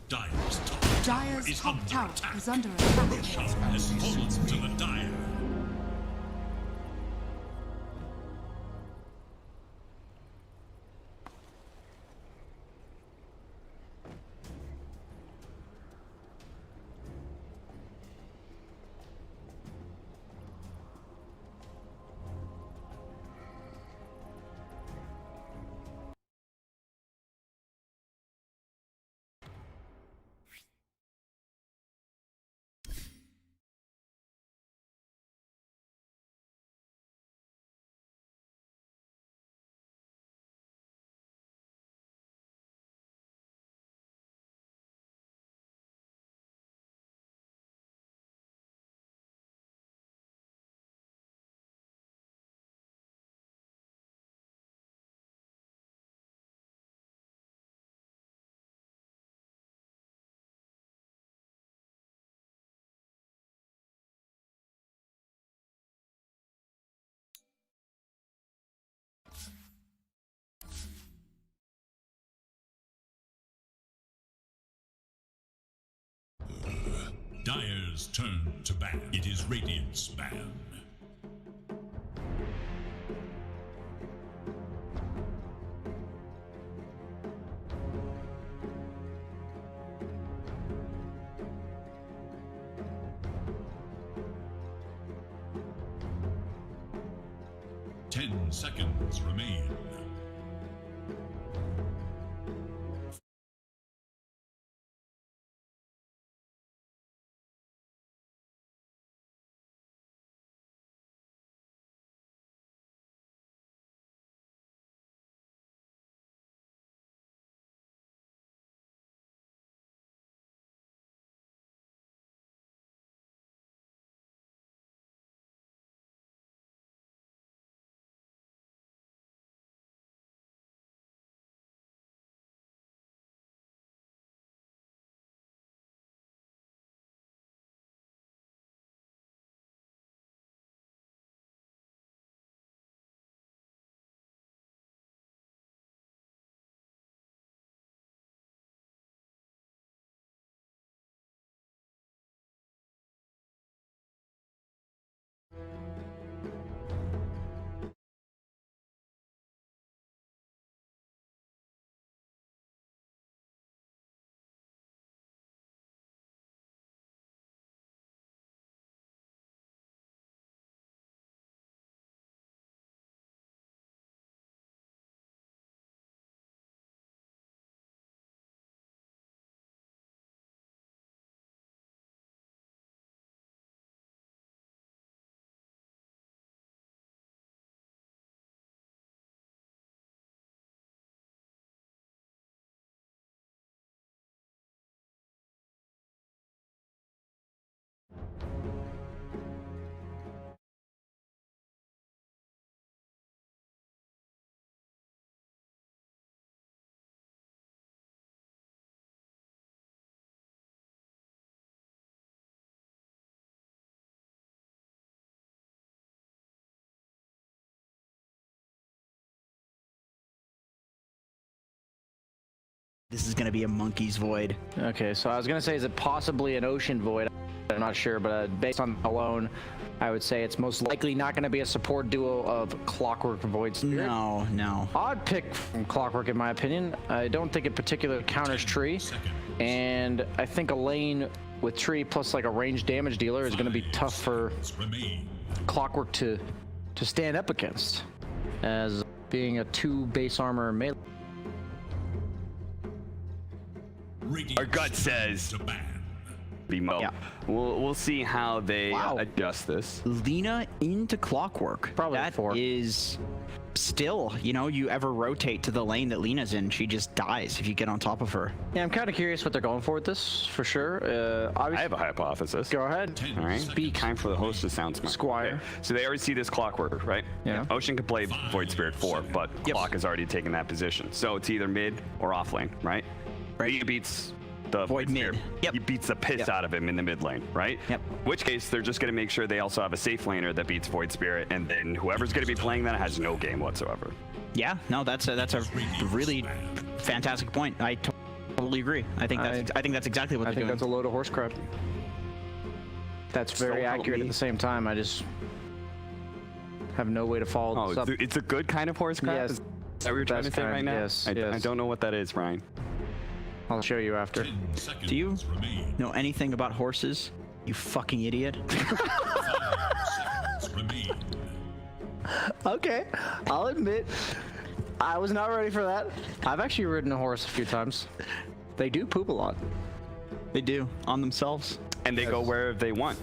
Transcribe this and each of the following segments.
Dire's top tower is under attack. Has fallen to the Dire. Dire's turn to ban. It is Radiant's ban. Ten seconds remain. This is going to be a monkey's void. Okay, so I was going to say, is it possibly an ocean void? I'm not sure, but based on alone, I would say it's most likely not going to be a support duo of Clockwork Void Spirit. No. Odd pick from Clockwork, in my opinion. I don't think it particularly counters Tree, and I think a lane with Tree plus like a ranged damage dealer is going to be tough for Clockwork to stand up against, as being a 2 base armor melee. Our gut says be Mo. Yeah. We'll see how they adjust this. Lina into Clockwork. Probably that 4. is still, you know, you ever rotate to the lane that Lina's in, she just dies if you get on top of her. Yeah, I'm kind of curious what they're going for with this, for sure. I have a hypothesis. Go ahead. All right. Be kind for the host to sound smart. Squire. Okay. So they already see this Clockwork, right? Yeah. Ocean could play Void Spirit 4, but Clock has already taken that position. So it's either mid or off lane, right? He beats the Void mid. Spirit. Yep. He beats the piss out of him in the mid lane, right? Yep. Which case, they're just going to make sure they also have a safe laner that beats Void Spirit, and then whoever's going to be playing that has no game whatsoever. Yeah, no, that's a really fantastic point. I Totally agree. I think that's exactly what I they're think doing. that's a load of horse crap. That's very accurate at the same time. I just have no way to follow this up. It's a good kind of horse crap? Yes. Is that what you're trying to say right now? Yes, I yes. don't know what that is, Ryan. I'll show you after. 10 seconds Do you remain. know anything about horses? You fucking idiot. 5 seconds remain. Okay, I'll admit, I was not ready for that. I've actually ridden a horse a few times. They do poop a lot. They do on themselves. And they go wherever they want.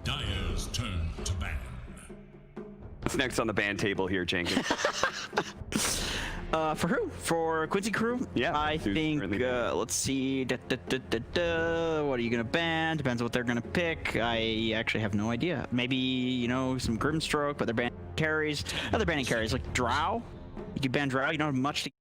Dyer's turn to ban. What's next on the ban table here, Jenkins? For who? For Quincy crew? Yeah, I who's think, currently banned? let's see. What are you going to ban? Depends on what they're going to pick. I actually have no idea. Maybe, you know, some Grimstroke, but they're banning carries. Other banning carries, like Drow. You can ban Drow, you don't have much to.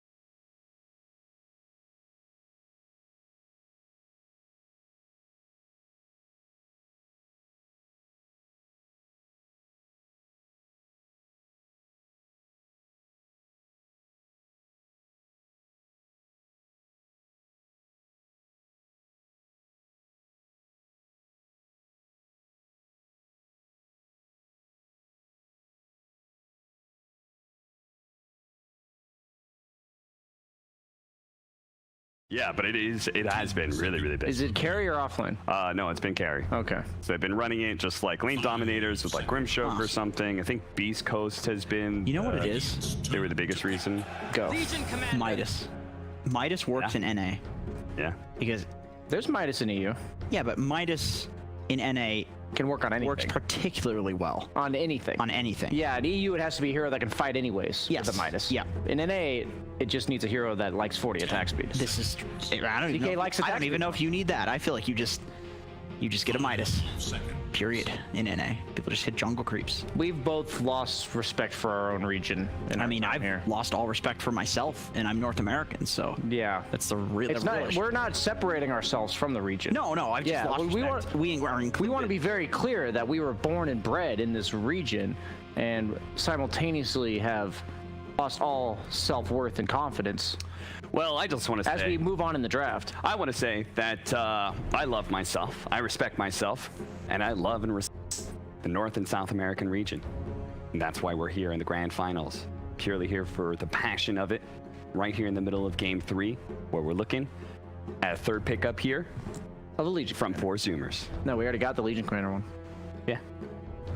Yeah, but it has been really, really big. Is it carry or offlane? No, it's been carry. Okay. So they've been running it just like lane dominators with like Grimstroke or something. I think Beast Coast has been. You know what it is? They were the biggest reason. Go. Midas. Midas works in NA. Yeah. Because, There's Midas in EU. yeah, but Midas in NA Can work on anything. works particularly well on anything. on anything. Yeah, in EU it has to be a hero that can fight anyways. Yes. With a Midas. Yeah. In NA, it just needs a hero that likes 40 attack speed. This is. I don't even DK know. likes I attack don't even speed. know if you need that. I feel like you just get a Midas. Second. Period. In NA, people just hit jungle creeps. We've both lost respect for our own region. I mean, I've here. lost all respect for myself, and I'm North American, so Yeah. that's the real. It's not. We're not separating ourselves from the region. No, I've just Yeah, lost we respect. want- We are included. We want to be very clear that we were born and bred in this region, and simultaneously have lost all self-worth and confidence Well, I just want to as say. we move on in the draft. I want to say that I love myself, I respect myself, and I love and respect the North and South American region. And that's why we're here in the grand finals. Purely here for the passion of it, right here in the middle of Game 3, where we're looking at a third pickup here Oh, the Legion. from 4 Zoomers. No, we already got the Legion Commander one. Yeah,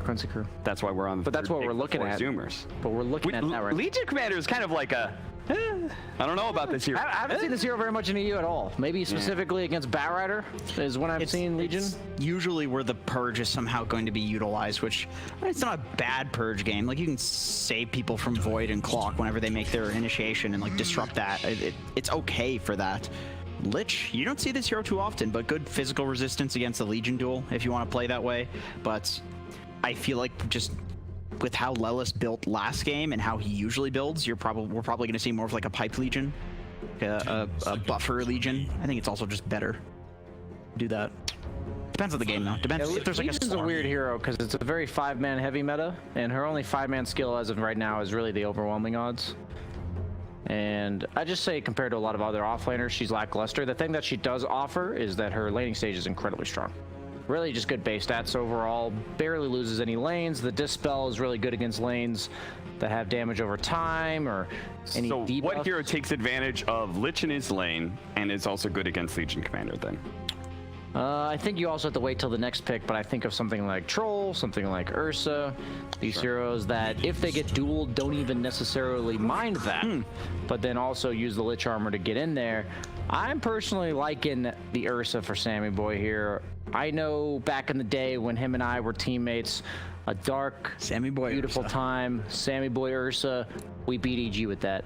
Quincy crew. that's why we're on the But that's third what pick we're with looking 4 at. Zoomers. But we're looking at that right now. Legion Commander is kind of like a, I don't know about this here. I haven't seen this hero very much in EU at all. Maybe specifically against Batrider is when I've seen Legion. It's usually where the purge is somehow going to be utilized, which it's not a bad purge game. Like you can save people from void and clock whenever they make their initiation and like disrupt that. It's okay for that. Lich, you don't see this hero too often, but good physical resistance against the Legion duel if you want to play that way. But I feel like just with how Lelis built last game and how he usually builds, we're probably going to see more of like a pipe Legion, a buffer Legion. I think it's also just better. Do that. Depends on the game though. Depends if there's like Legion's a swarm. weird hero because it's a very 5-man heavy meta, and her only 5-man skill as of right now is really the overwhelming odds. And I just say compared to a lot of other offlaners, she's lackluster. The thing that she does offer is that her laning stage is incredibly strong. Really just good base stats overall, barely loses any lanes. The Dispel is really good against lanes that have damage over time or any debuff. What hero takes advantage of Lich in his lane and is also good against Legion Commander then? I think you also have to wait till the next pick, but I think of something like Troll, something like Ursa, these heroes that if they get dueled don't even necessarily mind that, but then also use the Lich armor to get in there. I'm personally liking the Ursa for Sammy Boy here. I know back in the day when him and I were teammates, a dark, Sammy Boy beautiful Ursa. time, Sammy Boy Ursa, we beat EG with that.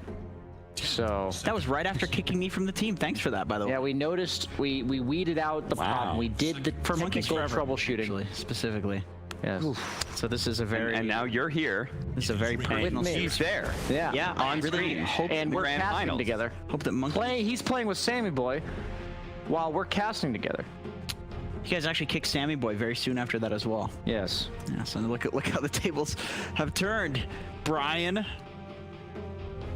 So That was right after kicking me from the team. Thanks for that, by the way. yeah, we noticed, we weeded out the problem. We did the For Monkeys technical Forever, troubleshooting. actually, specifically. Yes. So this is a very, And now you're here. this is a very personal me. He's there. Yeah. Yeah, I On really screen. hope And we're Grand casting Finals. together. hope that Monkey. He's playing with Sammy Boy while we're casting together. You guys actually kicked Sammy Boy very soon after that as well. Yes. Yeah, so look how the tables have turned. Brian,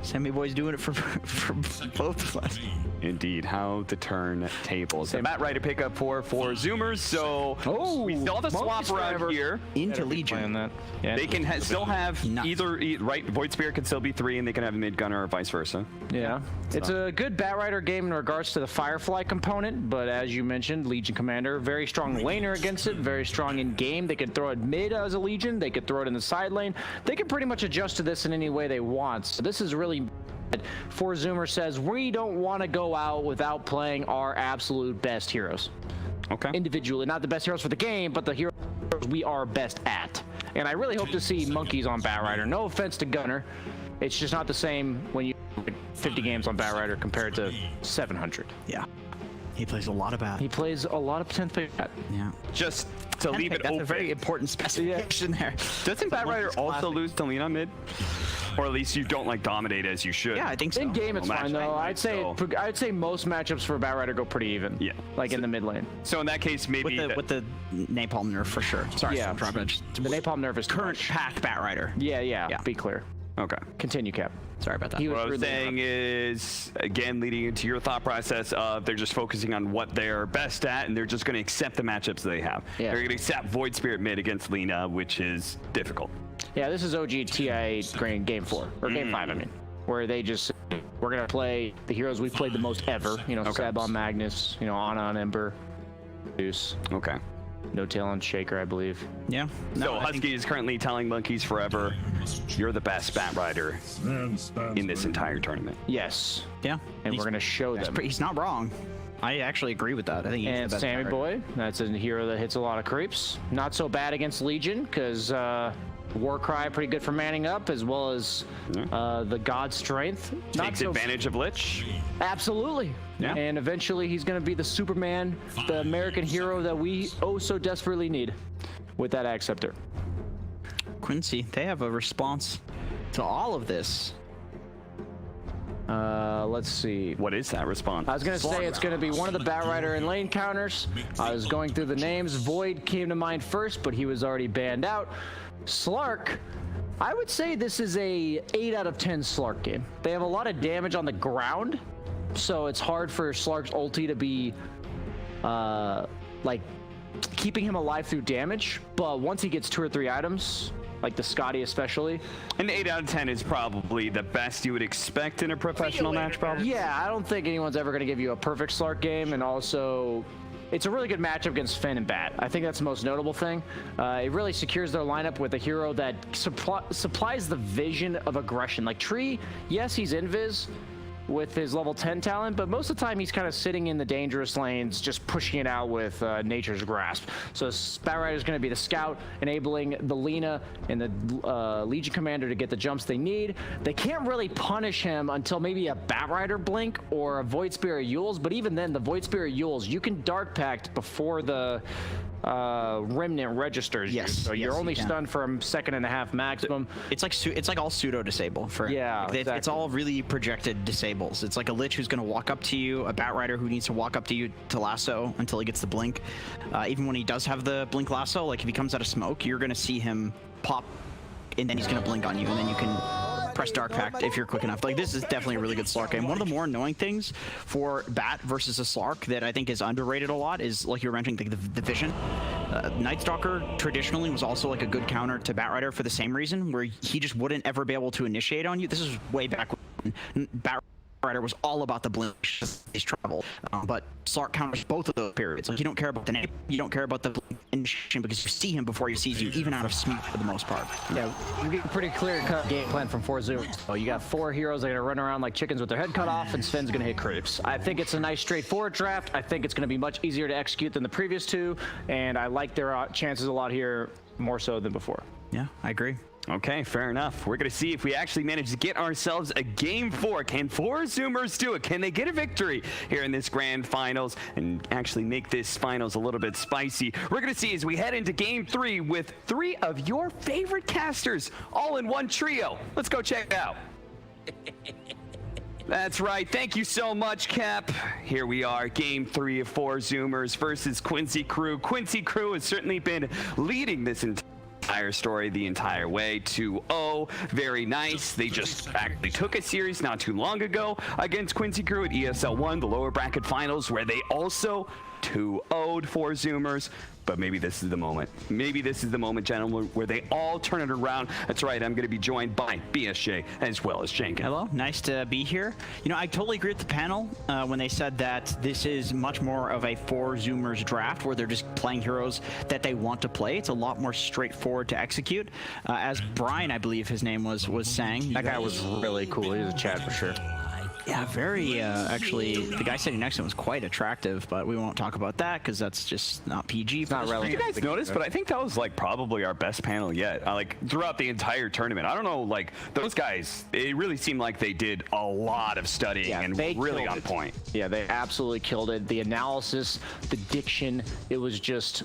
Sammy Boy's doing it for both of us. Indeed, how to turn tables. The Matt Ryder pickup for Zoomers, so we still have the swap Monkeys around forever. here. Into Playing Legion. that. Yeah. They can still have Nuts. right, Void Spirit can still be 3, and they can have Mid Gunner or vice versa. Yeah. It's a good Batrider game in regards to the Firefly component, but as you mentioned, Legion Commander, very strong laner against it, very strong in game. They could throw it mid as a Legion, they could throw it in the side lane. They can pretty much adjust to this in any way they want. So this is really For Zoomer says, we don't want to go out without playing our absolute best heroes. Okay. Individually, not the best heroes for the game, but the heroes we are best at. And I really hope to see Monkeys on Batrider. No offense to Gunner. It's just not the same when you 50 games on Batrider compared to 700. Yeah. He plays a lot of bad. He plays a lot of 10th pick. Yeah. Just to leave it That's open. a very important specification there. Doesn't Bat Rider Monkey's also classic. lose to lean on mid? Or at least you don't like dominate as you should. Yeah, I think so. In game, it's Well, fine match though. right, I'd say most matchups for Batrider go pretty even. Yeah. Like in the mid lane. So in that case, maybe with the napalm nerf for sure. Sorry, Yeah. for interrupting. The napalm nerf is too Current much. pack Batrider. Yeah. Yeah. Be clear. Okay. Continue, Cap. Sorry about that. He was What I was rudely saying is, again, leading into your thought process of they're just focusing on what they're best at, and they're just going to accept the matchups they have. Yeah. They're going to accept Void Spirit mid against Lina, which is difficult. Yeah, this is OG TI game 4 or game 5. I mean, where they just we're gonna play the heroes we've played the most ever. You know, Seb on Magnus. You know, Ana on Ember, Deuce, Okay. No Tail on Shaker, I believe. Yeah. So I think- Husky is currently telling Monkeys Forever, you're the best Bat Rider in this entire tournament. Yes, Yeah. and we're gonna show them. He's not wrong. I actually agree with that. I think he's And the best Sammy Batrider. Boy, that's a hero that hits a lot of creeps. Not so bad against Legion, because Warcry pretty good for manning up, as well as the God Strength. Not Takes so advantage of Lich. Absolutely. Yeah. And eventually he's going to be the Superman, the American hero that we oh so desperately need with that Acceptor. Quincy, they have a response to all of this. Let's see. What is that response? I was going to say it's going to be one of the Batrider and lane counters. I was going through the names. Void came to mind first, but he was already banned out. Slark, I would say this is a 8 out of 10 Slark game. They have a lot of damage on the ground, so it's hard for Slark's ulti to be like keeping him alive through damage. But once he gets 2 or 3 items, like the Scotty especially. An 8 out of 10 is probably the best you would expect in a professional match, probably. Yeah, I don't think anyone's ever going to give you a perfect Slark game, and also it's a really good matchup against Finn and Bat. I think that's the most notable thing. It really secures their lineup with a hero that supplies the vision of aggression. Like Tree, yes, he's invis with his level 10 talent, but most of the time he's kind of sitting in the dangerous lanes, just pushing it out with Nature's Grasp. So Batrider is going to be the scout, enabling the Lina and the Legion Commander to get the jumps they need. They can't really punish him until maybe a Batrider blink or a Void Spirit Yules, but even then, the Void Spirit Yules, you can Dark Pact before the Remnant registers. Yes, you. So yes, you're you only can. stunned for a second and a half maximum. It's like all pseudo disable for Yeah, like, it's exactly. all really projected disables. It's like a Lich who's going to walk up to you, a Batrider who needs to walk up to you to lasso until he gets the blink. Even when he does have the blink lasso, like if he comes out of smoke, you're going to see him pop, and then he's going to blink on you, and then you can press Dark Pact if you're quick enough. Like, this is definitely a really good Slark game. One of the more annoying things for Bat versus a Slark that I think is underrated a lot is, like you were mentioning, the vision. Night Stalker traditionally was also like a good counter to Bat Rider for the same reason, where he just wouldn't ever be able to initiate on you. This is way back when Bat Rider was all about the blink, his travel, but Slark counters both of those periods. Like, you don't care about the name, you don't care about the initiation because you see him before he sees you, even out of speed for the most part. Yeah, we get a pretty clear-cut game plan from 4-0. So you got 4 heroes that are gonna run around like chickens with their head cut off, and Sven's gonna hit creeps. I think it's a nice, straightforward draft. I think it's gonna be much easier to execute than the previous 2, and I like their chances a lot here, more so than before. Yeah, I agree. Okay, fair enough. We're going to see if we actually manage to get ourselves a Game 4. Can 4 Zoomers do it? Can they get a victory here in this Grand Finals and actually make this Finals a little bit spicy? We're going to see as we head into Game 3 with 3 of your favorite casters all in one trio. Let's go check it out. That's right. Thank you so much, Cap. Here we are, Game 3 of 4 Zoomers versus Quincy Crew. Quincy Crew has certainly been leading this entire story the entire way. 2-0, very nice. They just actually took a series not too long ago against Quincy Crew at ESL 1, the lower bracket finals, where they also 2-0'd 4 Zoomers. But maybe this is the moment. Maybe this is the moment, gentlemen, where they all turn it around. That's right, I'm going to be joined by BSJ as well as Jenkins. Hello, nice to be here. You know, I totally agree with the panel when they said that this is much more of a 4 Zoomers draft where they're just playing heroes that they want to play. It's a lot more straightforward to execute. As Brian, I believe his name was saying. That guy was really cool. He was a Chad for sure. Yeah, very, actually, the guy sitting next to him was quite attractive, but we won't talk about that because that's just not PG. It's not relevant. Did you guys notice? But I think that was like probably our best panel yet, like throughout the entire tournament. I don't know, like those guys, it really seemed like they did a lot of studying and really on point. Yeah, they absolutely killed it. The analysis, the diction, it was just...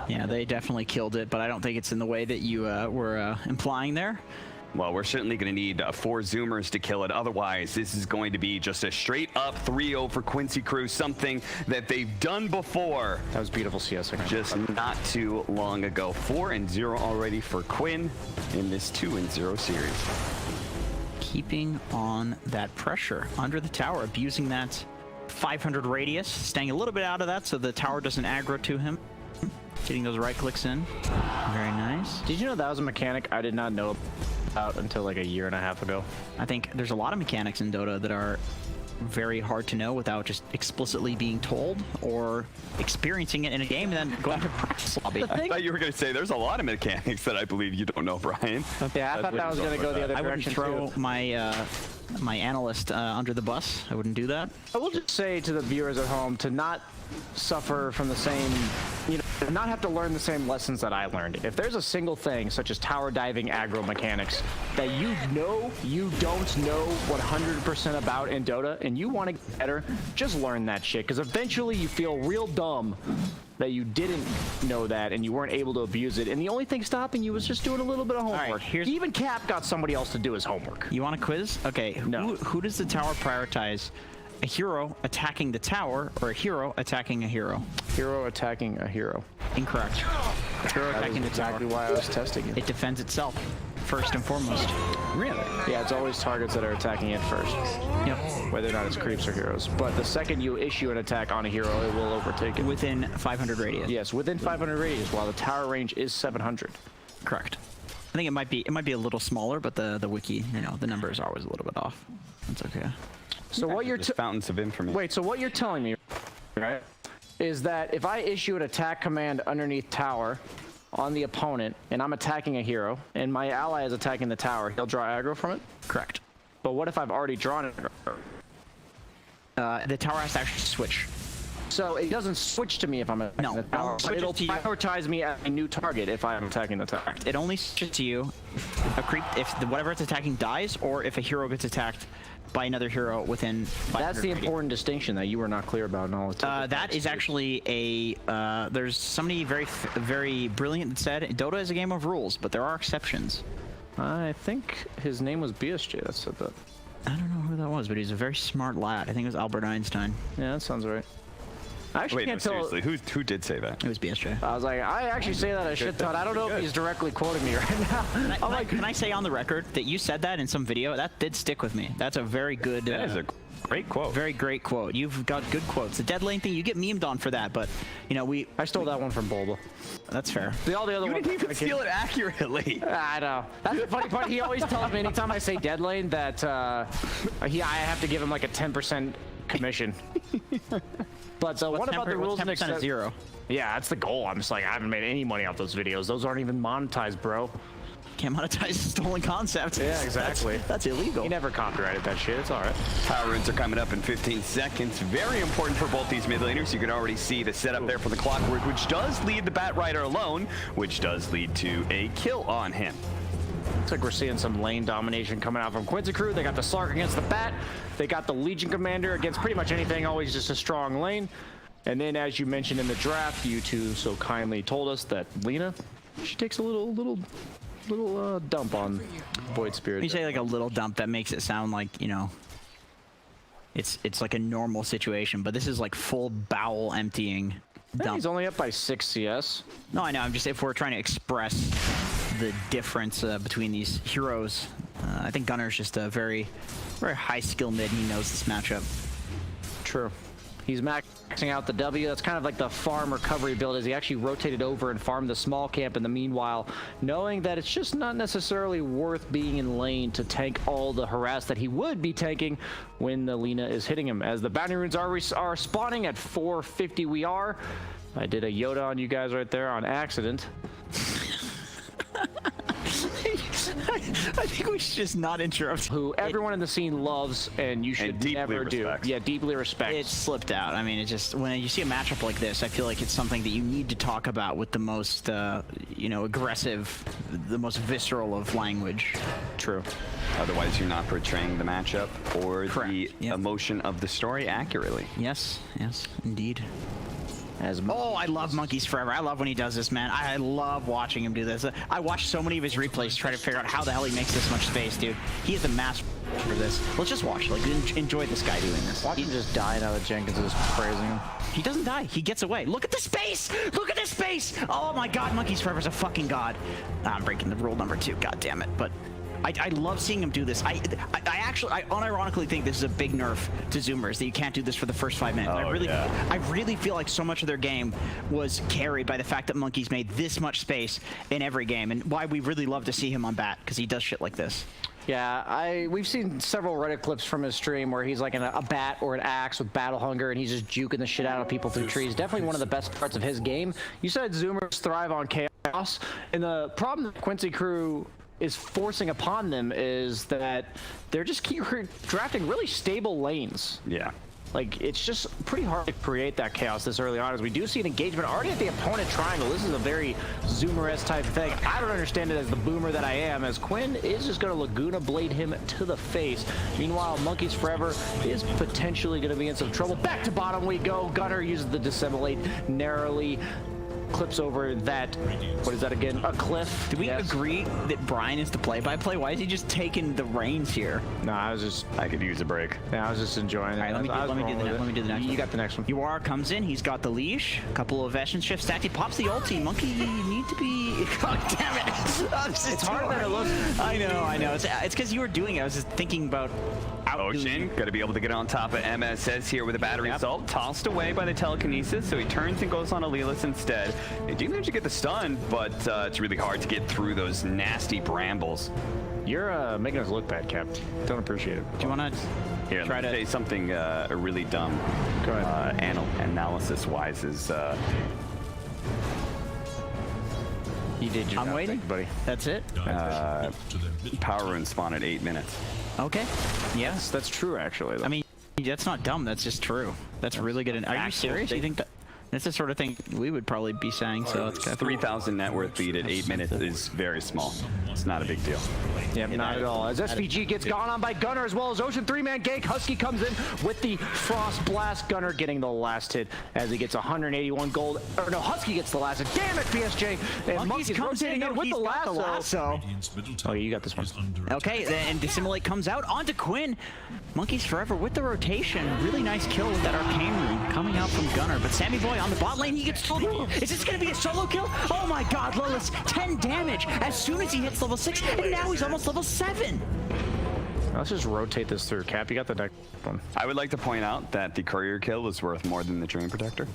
Yeah, they definitely killed it, but I don't think it's in the way that you were implying there. Well, we're certainly going to need 4 Zoomers to kill it. Otherwise, this is going to be just a straight-up 3-0 for Quincy Crew, something that they've done before. That was beautiful CS. Just not too long ago. 4-0 already for Quinn in this 2-0 series. Keeping on that pressure under the tower, abusing that 500 radius, staying a little bit out of that so the tower doesn't aggro to him. Getting those right clicks in. Very nice. Did you know that was a mechanic I did not know about until like a year and a half ago? I think there's a lot of mechanics in Dota that are very hard to know without just explicitly being told or experiencing it in a game and then going to practice lobby. I thought you were going to say there's a lot of mechanics that I believe you don't know, Brian. Yeah, I thought that was going to go the other direction. I wouldn't throw too. my analyst under the bus. I wouldn't do that. I will just say to the viewers at home to not suffer from the same, you know, not have to learn the same lessons that I learned. If there's a single thing, such as tower diving aggro mechanics, that you know you don't know 100% about in Dota, and you want to get better, just learn that shit, because eventually you feel real dumb that you didn't know that and you weren't able to abuse it, and the only thing stopping you was just doing a little bit of homework. Right, even Cap got somebody else to do his homework. You want a quiz? Okay, no. Who does the tower prioritize? A hero attacking the tower or a hero attacking a hero? Hero attacking a hero. Incorrect. Hero attacking the tower. Exactly why I was testing it. It defends itself, first and foremost. Really? Yeah, it's always targets that are attacking it first. Yep. Whether or not it's creeps or heroes. But the second you issue an attack on a hero, it will overtake it. Within 500 radius. Yes, within 500 radius, while the tower range is 700. Correct. I think it might be a little smaller, but the wiki, you know, the number is always a little bit off. That's okay. So what you're fountains of information. Wait, so what you're telling me, right, is that if I issue an attack command underneath tower on the opponent and I'm attacking a hero and my ally is attacking the tower, he'll draw aggro from it? Correct. But what if I've already drawn it? The tower has to actually switch. So it doesn't switch to me if I'm attacking the tower. No, It'll prioritize me as a new target if I'm attacking the tower. It only switches to you if whatever it's attacking dies or if a hero gets attacked by another hero within 500 That's the important distinction that you were not clear about in all the time. That is actually a there's somebody very brilliant that said Dota is a game of rules, but there are exceptions. I think his name was BSJ that said that. I don't know who that was, but he's a very smart lad. I think it was Albert Einstein. Yeah, that sounds right. I actually Wait, no, can't tell. seriously, who did say that? It was BSJ. I was like, I actually say that a shit ton. I don't know if he's directly quoting me right now. Can I say on the record that you said that in some video? That did stick with me. That's a very good. That is a great quote. Very great quote. You've got good quotes. The dead lane thing, you get memed on for that, but you know I stole that one from Bulba. That's fair. All the other You ones. didn't even steal it accurately. I know. That's the funny part. He always tells me anytime I say dead lane that I have to give him like a 10% commission. But what about the rules? 10% of 0. Yeah, that's the goal. I'm just like, I haven't made any money off those videos. Those aren't even monetized, bro. Can't monetize a stolen concept. Yeah, exactly. That's illegal. He never copyrighted that shit. It's all right. Power runes are coming up in 15 seconds. Very important for both these mid laners. You can already see the setup there for the Clockwork, which does lead the Bat Rider alone, which does lead to a kill on him. Looks like we're seeing some lane domination coming out from Quincy crew. They got the Slark against the Bat. They got the Legion Commander against pretty much anything, always just a strong lane. And then, as you mentioned in the draft, you two so kindly told us that Lina, she takes a little dump on Void Spirit. You say like a little dump, that makes it sound like, you know, it's like a normal situation, but this is like full bowel emptying dump. He's only up by 6 CS. No, I know. I'm just, if we're trying to express the difference between these heroes, I think Gunner's just a very high skill mid. He knows this matchup. True. He's maxing out the W. That's kind of like the farm recovery build, as he actually rotated over and farmed the small camp in the meanwhile, knowing that it's just not necessarily worth being in lane to tank all the harass that he would be tanking when the Lina is hitting him. As the bounty runes are spawning at 450 we are. I did a Yoda on you guys right there on accident. I think we should just not interrupt. Who everyone in the scene loves, and you should never do. Yeah, deeply respect. It slipped out. I mean, it just, when you see a matchup like this, I feel like it's something that you need to talk about with the most, you know, aggressive, the most visceral of language. True. Otherwise, you're not portraying the matchup or the Yep. emotion of the story accurately. Yes, indeed. Oh, I love Monkeys Forever. I love when he does this, man. I love watching him do this. I watched so many of his replays to try to figure out how the hell he makes this much space, dude. He is a master for this. Let's just watch. Like, enjoy this guy doing this. Watch him just die now that Jenkins is praising him. He doesn't die. He gets away. Look at the space! Look at this space! Oh my god, Monkeys Forever's a fucking god. I'm breaking the rule number 2. God damn it. But I love seeing him do this. I unironically think this is a big nerf to Zoomers, that you can't do this for the first 5 minutes. I really feel like so much of their game was carried by the fact that Monkeys made this much space in every game, and why we really love to see him on Bat, because he does shit like this. Yeah, we've seen several Reddit clips from his stream where he's like in a bat or an axe with battle hunger, and he's just juking the shit out of people through trees. Definitely one of the best parts of his game. You said Zoomers thrive on chaos, and the problem that Quincy crew is forcing upon them is that they're just keep drafting really stable lanes. Yeah. Like, it's just pretty hard to create that chaos this early on, as we do see an engagement already at the opponent triangle. This is a very Zoomer-esque type of thing. I don't understand it as the boomer that I am, as Quinn is just going to Laguna Blade him to the face. Meanwhile, Monkeys Forever is potentially going to be in some trouble. Back to bottom we go. Gunner uses the Dissimulate narrowly. Clips over that, what is that again? A cliff. Do we agree that Brian is the play-by-play? Why is he just taking the reins here? No, I could use a break. Yeah, I was just enjoying it. All right, let me do the next one. You got the next one. UR comes in, he's got the leash, a couple of Essence shifts stacked, he pops the ulti. Monkey, you need to be, god damn it. Oh, it's harder than it looks. I know. It's because you were doing it. I was just thinking about Ocean, got to be able to get on top of MSS here with a battery assault. Tossed away by the telekinesis, so he turns and goes on Alilas instead. They do manage to get the stun, but it's really hard to get through those nasty brambles. You're making us look bad, Cap. Don't appreciate it. Do you want to Here, let me say something really dumb. Go ahead. Analysis-wise is... You did your I'm waiting, buddy. That's it? Power rune spawn at 8 minutes. Okay. Yes, that's true, actually. I mean, that's not dumb. That's just true. That's really good. Are you serious? You think that's the sort of thing we would probably be saying? So it's 3,000 net worth lead at 8 minutes is very small. It's not a big deal. Yep, not at all. As SVG gets gone on by Gunner as well as Ocean 3-man gank. Husky comes in with the Frost Blast. Gunner getting the last hit as he gets 181 gold. Or no, Husky gets the last hit. Damn it, PSJ. And Monkey's rotating in with the lasso. Oh, you got this one. Okay, and Dissimulate comes out onto Quinn. Monkeys Forever with the rotation. Really nice kill with that arcane rune coming out from Gunner. But Sammy Boy on the bot lane, he gets told, is this going to be a solo kill? Oh my god, Lilith, 10 damage as soon as he hits level 6, and now he's almost level 7. Let's just rotate this through. Cap, you got the next one. I would like to point out that the courier kill was worth more than the Dream Protector.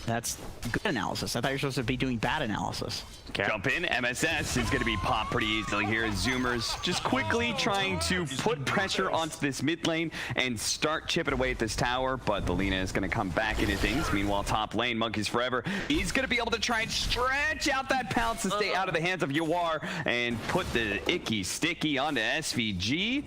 That's good analysis. I thought you were supposed to be doing bad analysis. Cap. Jump in. MSS is going to be popped pretty easily here. Zoomers just quickly trying to put pressure onto this mid lane and start chipping away at this tower, but the Lina is going to come back into things. Meanwhile, top lane, Monkeys Forever, he's going to be able to try and stretch out that pounce to stay out of the hands of Yawar and put the icky sticky onto SVG.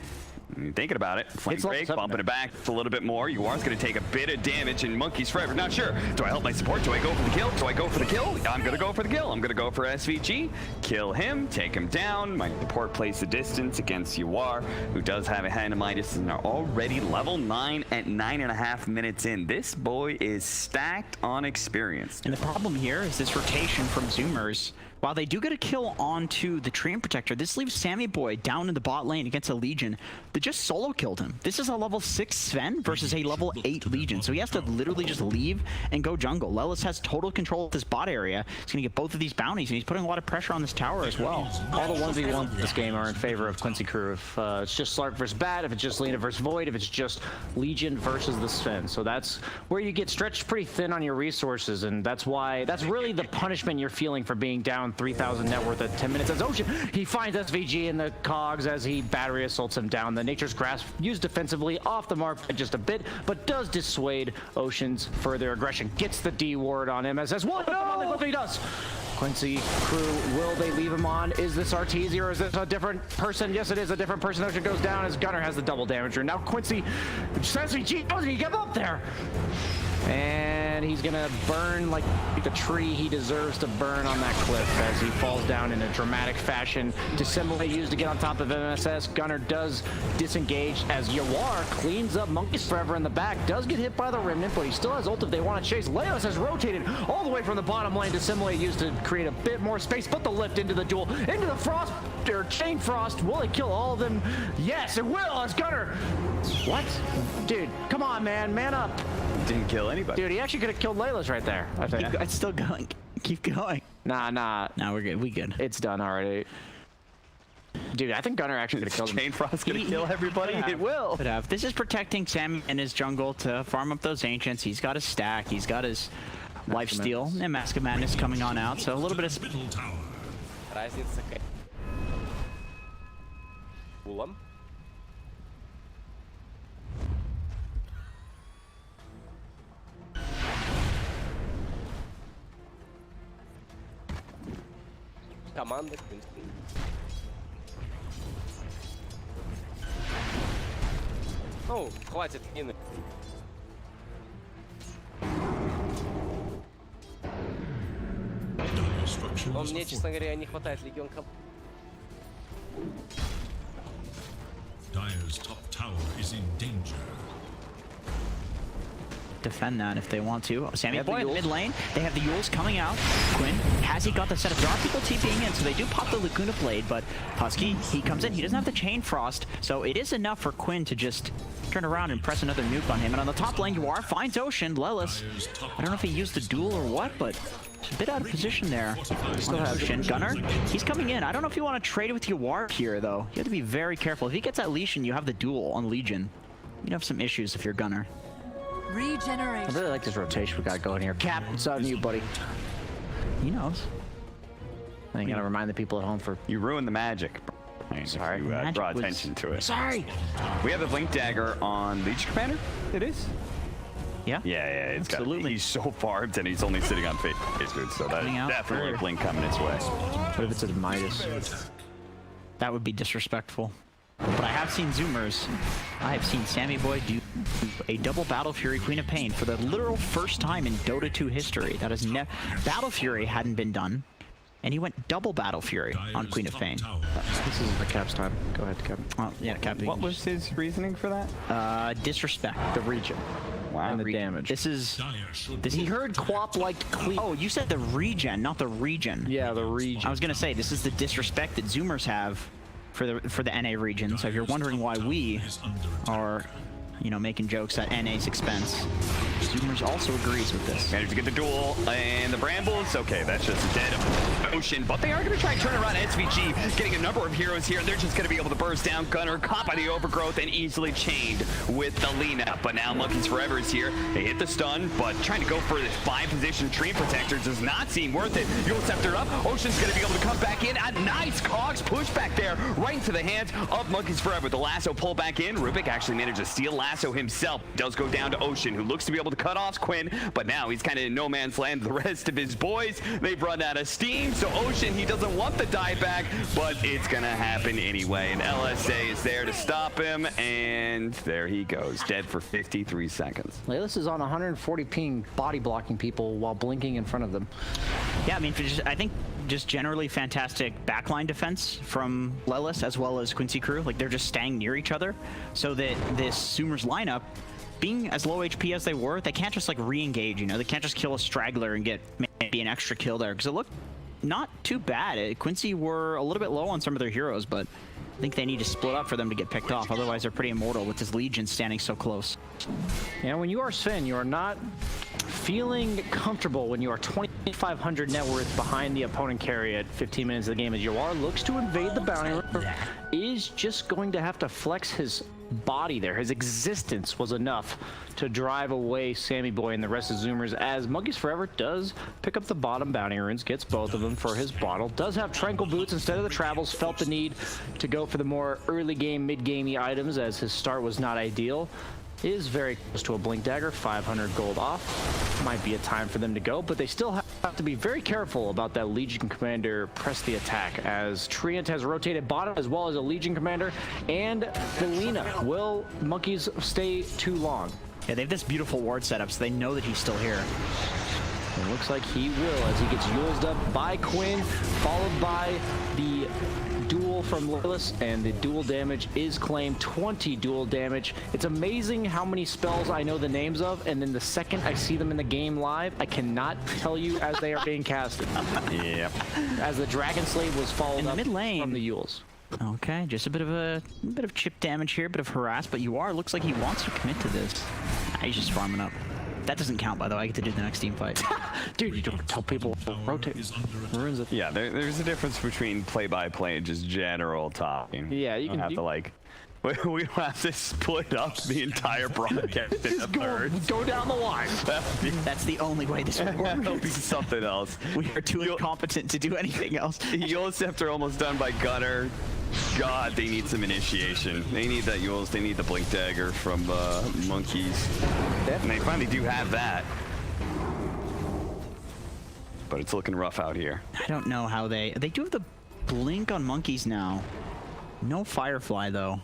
Thinking about it, flame break, bumping it back a little bit more. Yuar's going to take a bit of damage, and Monkeys Forever not sure. Do I help my support? Do I go for the kill? Do I go for the kill? I'm going to go for the kill. I'm going to go for SVG. Kill him, take him down. My support plays the distance against Yawar, who does have a hand of Midas and are already level 9 at 9.5 minutes in. This boy is stacked on experience. And the problem here is this rotation from Zoomers. While they do get a kill onto the Treant Protector, this leaves Sammy Boy down in the bot lane against a Legion that just solo killed him. This is a level 6 Sven versus a level 8 Legion, so he has to literally just leave and go jungle. Lelis has total control of this bot area. He's going to get both of these bounties, and he's putting a lot of pressure on this tower as well. All the 1v1 this game are in favor of Quincy crew. If it's just Slark versus Bat, if it's just Lina versus Void, if it's just Legion versus the Sven. So that's where you get stretched pretty thin on your resources, and that's really the punishment you're feeling for being down 3,000 net worth at 10 minutes. As Ocean, he finds SVG in the cogs as he battery assaults him down. The Nature's Grasp used defensively off the mark just a bit, but does dissuade Ocean's further aggression. Gets the D ward on him as what? No! Look what he does. Quincy crew, will they leave him on? Is this Arteezy or is this a different person? Yes, it is a different person. Ocean goes down as Gunner has the double damager. Now Quincy, SVG doesn't he give up there? And he's gonna burn like the tree he deserves to burn on that cliff as he falls down in a dramatic fashion. Dissimulate used to get on top of MSS. Gunner does disengage as Yawar cleans up Monkeys Forever in the back. Does get hit by the Remnant, but he still has ult if they want to chase. Leos has rotated all the way from the bottom lane. Dissimulate used to create a bit more space, but the lift into the duel, into the Frost, or Chain Frost. Will it kill all of them? Yes, it will as Gunner. What? Dude, come on, man. Man up. Didn't kill anybody. Dude, he actually could have killed Layla's right there. I think. It's still going. Keep going. Nah. No, we're good. We good. It's done already. Dude, I think Gunner actually could have killed him. Chain Frost's gonna kill everybody. It will. Could have. This is protecting Sam in his jungle to farm up those ancients. He's got his stack. He's got his lifesteal and Mask of Madness coming on out. So a little bit of. Команда Quincy. Ну, хватит Ины. Но мне, честно говоря, не хватает Легион Кап. Dire's top tower is in danger. Defend that if they want to. Sammy Boy in the mid lane. They have the Yules coming out. Quinn, has he got the setup? There are people TPing in, so they do pop the Laguna Blade, but Husky, he comes in. He doesn't have the Chain Frost, so it is enough for Quinn to just turn around and press another nuke on him. And on the top lane, Yawar finds Ocean. Lelis, I don't know if he used the duel or what, but it's a bit out of position there. Still have Ocean. Gunner, he's coming in. I don't know if you want to trade with Yawar here, though. You have to be very careful. If he gets that Legion, you have the duel on Legion. You'd have some issues if you're Gunner. Regeneration. I really like this rotation we got going here. Cap, it's on you, buddy. He knows. I gotta remind the people at home for... You ruined the magic. Sorry. You draw attention to it. Sorry! We have a Blink Dagger on Leech Commander? It is? Yeah? Yeah, it's absolutely. He's so farmed and he's only sitting on Fate Dude, so that is definitely a Blink coming its way. What if it's a Midas? That would be disrespectful. But I have seen Zoomers. I have seen Sammy Boy do a double Battle Fury Queen of Pain for the literal first time in Dota 2 history. That is Battle Fury hadn't been done and he went double Battle Fury on Dire's Queen of top Fame. tower This is the Cap's time. Go ahead, Cap. Well, yeah, Cap. What was his reasoning for that? Disrespect? The region. Wow. And the damage. This is. Dire should This He heard Quap liked clean. Oh, you said the regen, not the region. Yeah, the region. I was gonna say this is the disrespect that Zoomers have for the NA region. So if you're wondering why we is under attack. are, you know, making jokes at NA's expense, Zoomers also agrees with this. Managed to get the duel and the brambles. Okay, that's just dead ocean. But they are going to try and turn around SVG, getting a number of heroes here. They're just going to be able to burst down Gunner, caught by the overgrowth and easily chained with the Lina. But now Monkeys Forever is here. They hit the stun, but trying to go for this 5-position tree protector does not seem worth it. Yule Scepter up. Ocean's going to be able to come back in. A nice Cogs push back there, right into the hands of Monkeys Forever. The lasso pull back in. Rubik actually managed to steal lasso himself. Does go down to Ocean, who looks to be able to cut off Quinn, but now he's kind of in no man's land. The rest of his boys, they've run out of steam, so Ocean, he doesn't want the dieback, but it's gonna happen anyway, and LSA is there to stop him, and there he goes, dead for 53 seconds. Laylis is on 140 ping, body blocking people while blinking in front of them. Yeah, I mean, I think just generally fantastic backline defense from Lelis as well as Quincy crew. Like, they're just staying near each other so that this Zoomers lineup, being as low HP as they were, they can't just like re-engage, you know? They can't just kill a straggler and get maybe an extra kill there, because it looked not too bad. Quincy were a little bit low on some of their heroes, but I think they need to split up for them to get picked off. Otherwise, they're pretty immortal with this Legion standing so close. Yeah, when you are Sven, you are not feeling comfortable when you are 2,500 net worth behind the opponent carry at 15 minutes of the game, as Yawar looks to invade the bounty room, is just going to have to flex his body there. His existence was enough to drive away Sammy Boy and the rest of Zoomers, as Monkeys Forever does pick up the bottom bounty runes, gets both of them for his bottle, does have Tranquil Boots instead of the Travels, felt the need to go for the more early game, mid-gamey items as his start was not ideal. Is very close to a Blink Dagger, 500 gold off. Might be a time for them to go, but they still have to be very careful about that Legion Commander press the attack, as Treant has rotated bottom as well as a Legion Commander, and the Lina. Will Monkeys stay too long? Yeah, they have this beautiful ward setup, so they know that he's still here. It looks like he will, as he gets Yuled up by Quinn, followed by the duel from Laylis, and the duel damage is claimed. 20 duel damage. It's amazing how many spells I know the names of, and then the second I see them in the game live, I cannot tell you as they are being casted. Yep. As the Dragon Slave was followed In the up mid lane. from the Yules. Okay, just a bit of chip damage here, a bit of harass, but Yawar looks like he wants to commit to this. He's just farming up. That doesn't count, by the way. I get to do the next team fight. Dude, you don't tell people rotate. Ruins it. Yeah, there's a difference between play-by-play and just general talking. Yeah, you don't can have to like. We don't have to split up the entire broadcast in a third. Go down the line. That's the only way this will work. That'll be something else. We are too incompetent to do anything else. Yule Scepter almost done by Gunner. God, they need some initiation. They need that Yules. They need the Blink Dagger from Monkeys. And they finally do have that. But it's looking rough out here. I don't know how they do have the blink on Monkeys now. No Firefly though.